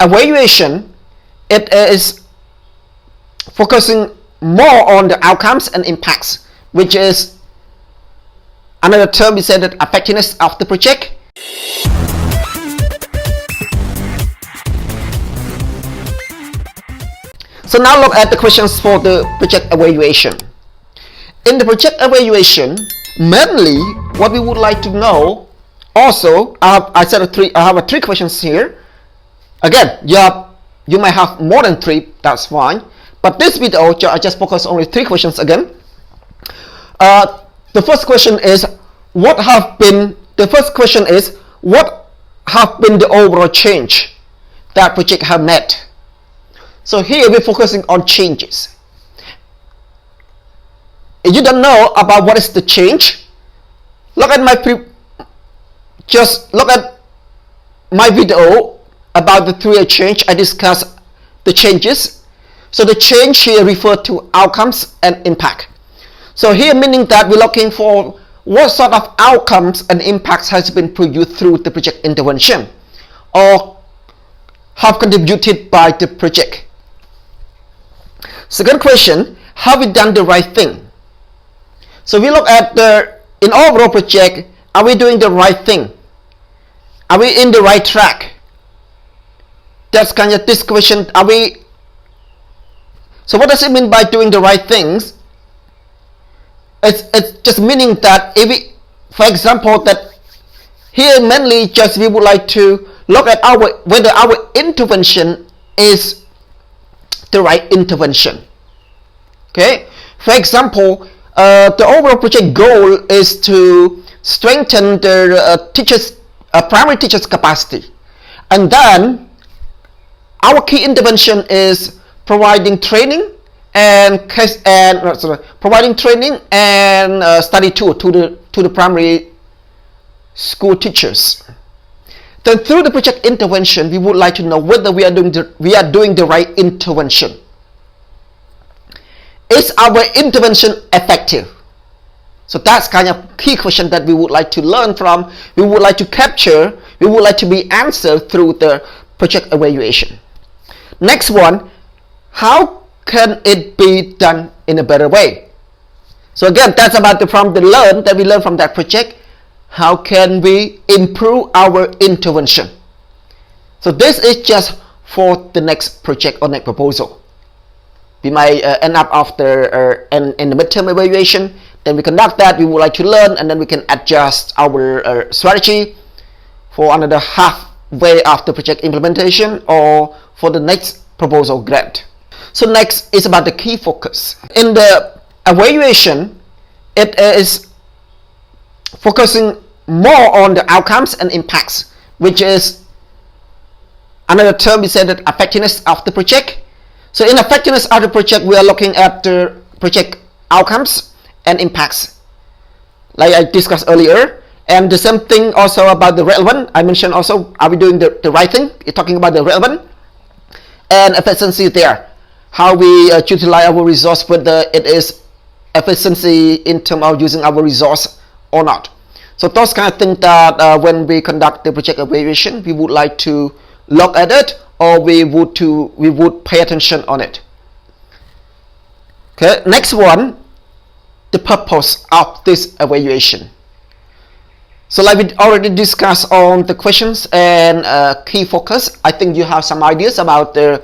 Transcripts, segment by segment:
evaluation, it is focusing more on the outcomes and impacts, which is another term we said that effectiveness of the project. So now look at the questions for the project evaluation. In the project evaluation, mainly what we would like to know, also I have three questions here. Again, you might have more than three, that's fine, but this video I just focus only three questions again. The first question is what have been the overall change that project have made. So here we're focusing on changes. If you don't know about what is the change, look at my video about the 3-year change. I discussed the changes. So the change here refers to outcomes and impact. So here meaning that we're looking for what sort of outcomes and impacts has been produced through the project intervention or have contributed by the project. Second question, have we done the right thing? So we look at in overall project, are we doing the right thing? Are we in the right track? That's kind of this question. So what does it mean by doing the right things? It's just meaning that for example, that here mainly just we would like to look at whether our intervention is the right intervention. Okay, for example, the overall project goal is to strengthen the primary teachers capacity, and then our key intervention is providing training and study tool to the primary school teachers. Then through the project intervention, we would like to know whether we are doing the right intervention. Is our intervention effective? So that's kind of key question that we would like to learn from, we would like to capture, we would like to be answered through the project evaluation. Next one, how can it be done in a better way? So again, that's about the problem that we learn from that project. How can we improve our intervention? So this is just for the next project or next proposal. We might end up after in the midterm evaluation, then we conduct that, we would like to learn, and then we can adjust our strategy for another halfway after project implementation or for the next proposal grant. So next is about the key focus. In the evaluation, it is focusing more on the outcomes and impacts, which is another term we said that effectiveness of the project. So in effectiveness of the project, we are looking at the project outcomes and impacts, like I discussed earlier. And the same thing also about the relevant. I mentioned also, are we doing the right thing? You're talking about the relevant and efficiency there. How we utilize our resource, whether it is efficiency in terms of using our resource or not. So those kind of things that when we conduct the project evaluation, we would like to look at it, or we would pay attention on it. Okay, next one, the purpose of this evaluation. So like we already discussed on the questions and key focus, I think you have some ideas about the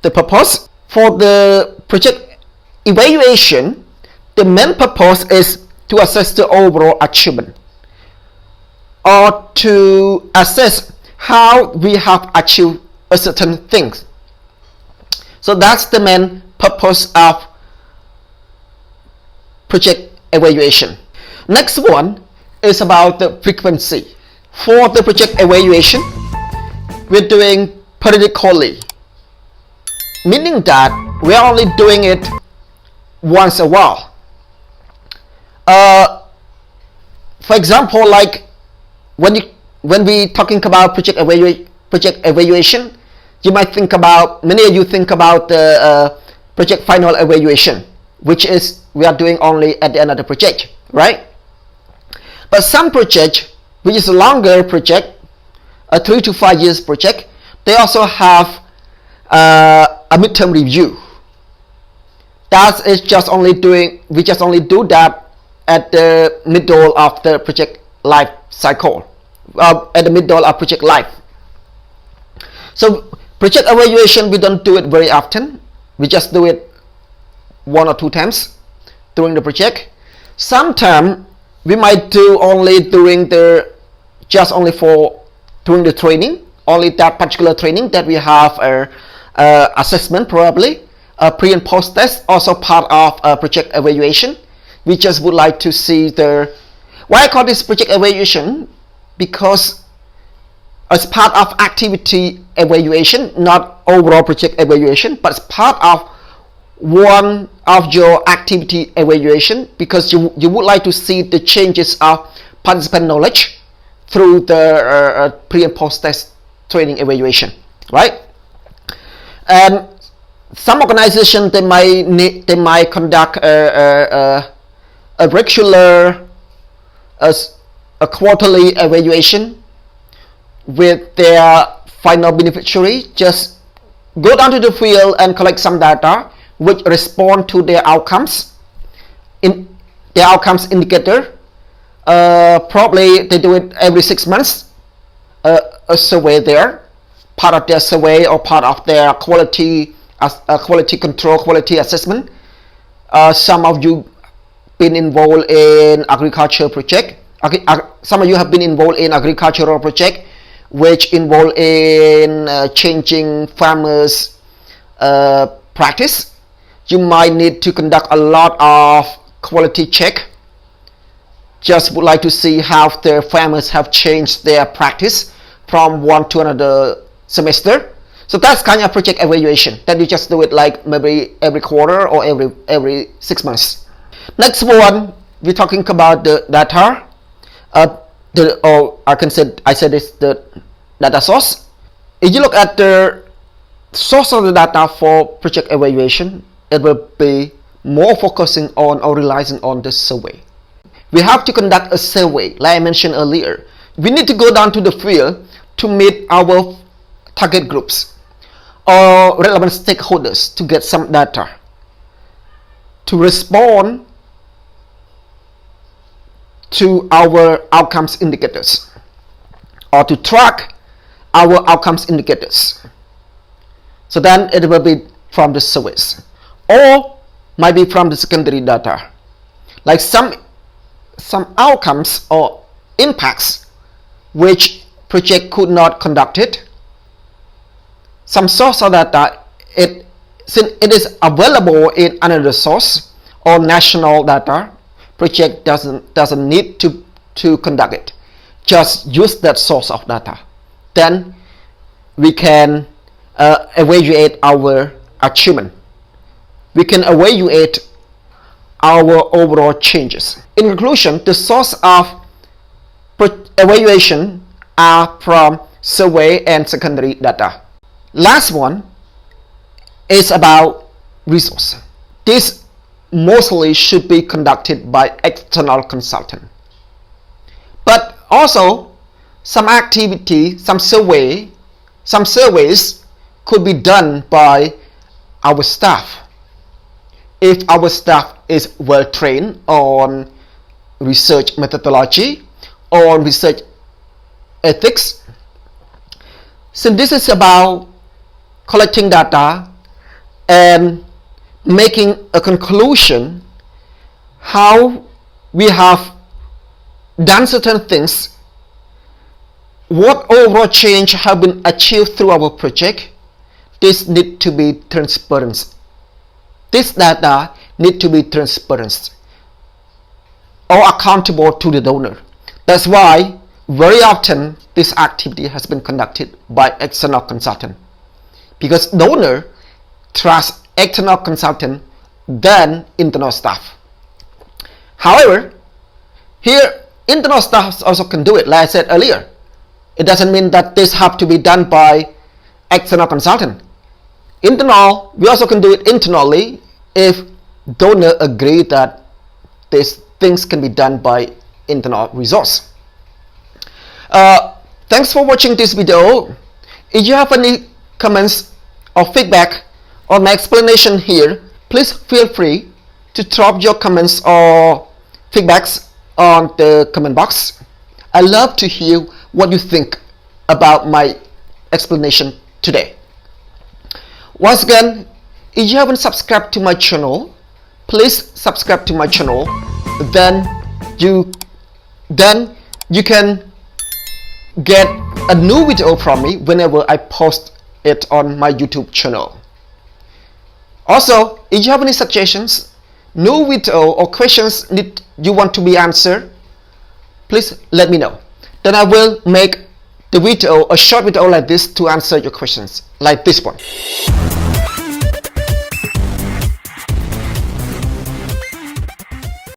purpose. For the project evaluation, the main purpose is to assess the overall achievement, or to assess how we have achieved a certain things. So that's the main purpose of project evaluation. Next one is about the frequency. For the project evaluation, we're doing periodically, meaning that we're only doing it once a while. For example, like when we talking about project evaluation, you might think about, many of you think about the project final evaluation, which is we are doing only at the end of the project, right? But some project, which is a longer project, a 3 to 5 years project, they also have a midterm review. That is just only we just only do that at the middle of the project life cycle, at the middle of project life. So project evaluation, we don't do it very often. We just do it 1 or 2 times during the project. Sometimes we might do only during the during the training, only that particular training that we have assessment, probably pre and post test, also part of project evaluation. We just would like to see why I call this project evaluation, because as part of activity evaluation, not overall project evaluation, but as part of one of your activity evaluation, because you would like to see the changes of participant knowledge through the pre and post test training evaluation, right? And some organizations, they might conduct a regular, a quarterly evaluation with their final beneficiary. Just go down to the field and collect some data which respond to their outcomes, in their outcomes indicator. Probably they do it every 6 months, a survey there, part of their survey or part of their quality control, quality assessment. Some of you been involved in agriculture project. Some of you have been involved in agricultural project which involve in changing farmers practice. You might need to conduct a lot of quality check. Just would like to see how the farmers have changed their practice from one to another semester. So that's kind of project evaluation that you just do it like maybe every quarter or every 6 months. Next one, we're talking about the data. I said it's the data source. If you look at the source of the data for project evaluation, it will be more focusing on or relying on the survey. We have to conduct a survey, like I mentioned earlier. We need to go down to the field to meet our target groups or relevant stakeholders to get some data to respond to our outcomes indicators or to track our outcomes indicators. So then it will be from the surveys or might be from the secondary data, like some outcomes or impacts which project could not conduct it. Some source of data, since it is available in another source or national data, project doesn't need to conduct it. Just use that source of data. Then we can evaluate our achievement. We can evaluate our overall changes. In conclusion, the source of evaluation are from survey and secondary data. Last one is about resource. This mostly should be conducted by external consultant. But also some activity, some surveys could be done by our staff. If our staff is well trained on research methodology or research ethics. Since this is about collecting data and making a conclusion how we have done certain things, what overall change have been achieved through our project, this need to be transparent. This data need to be transparent or accountable to the donor. That's why very often this activity has been conducted by external consultant, because donor trust external consultant than internal staff. However, here internal staff also can do it, like I said earlier. It doesn't mean that this have to be done by external consultant. Internal, we also can do it internally if donor agree that these things can be done by internal resource. Thanks for watching this video. If you have any comments or feedback on my explanation here, please feel free to drop your comments or feedbacks on the comment box. I love to hear what you think about my explanation today. Once again, if you haven't subscribed to my channel, please subscribe to my channel. Then you can get a new video from me whenever I post it on my YouTube channel. Also, if you have any suggestions, new video or questions you want to be answered, please let me know. Then I will make the video, a short video like this, to answer your questions, like this one.